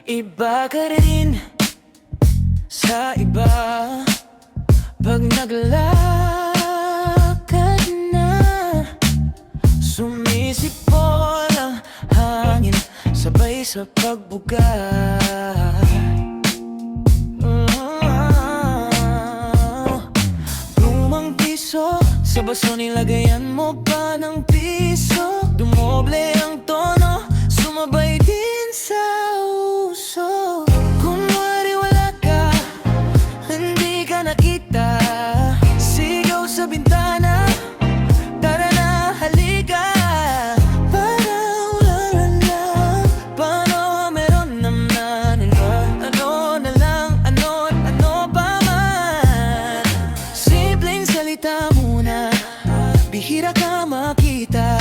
Iba ka rin sa iba pag naglalakad na. Sumisipol ang hangin sabay sa pagbuga. Lumang piso sa baso, nilagayan mo pa ng piso. Dumoble ang tono, sumabay din sa uso. Kunwari wala ka, hindi ka nakita. Sigaw sa bintana, tara na, halika. Parang wala lang, paano meron naman. Ano na lang, ano pa man. Simpleng salita muna, bihira ka makita.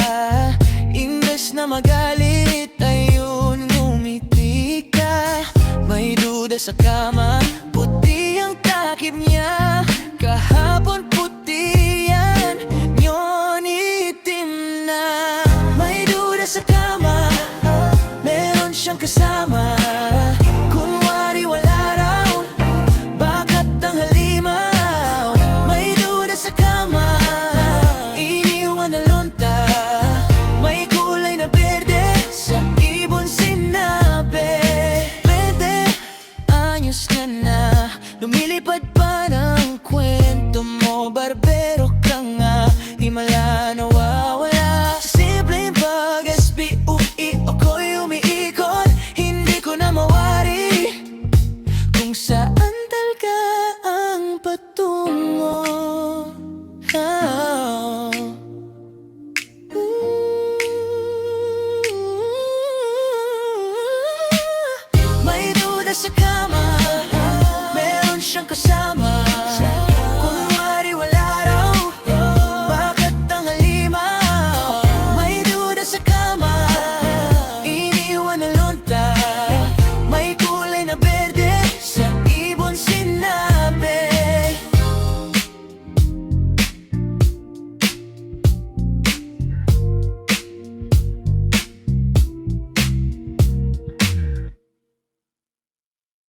Imbes na magalit, ayun, ngumiti ka. May duda sa kama, puti ang takip niya. Kahapon puti yan, ngayon itim na. May duda sa kama, meron siyang kasama. Kunwari wala raw, bakat ang halimaw. May duda sa kama, iniwan na lunta. May kulay na berde sa ibon sinabi. Pwede, ayos ka na, lumilipad pa ng kwento mo. Barbero ka nga, himala nawawala. Sa simpleng pag-SBUI, ako'y umiikot. Hindi ko na mawari kung saan talaga ang patungo. May duda sa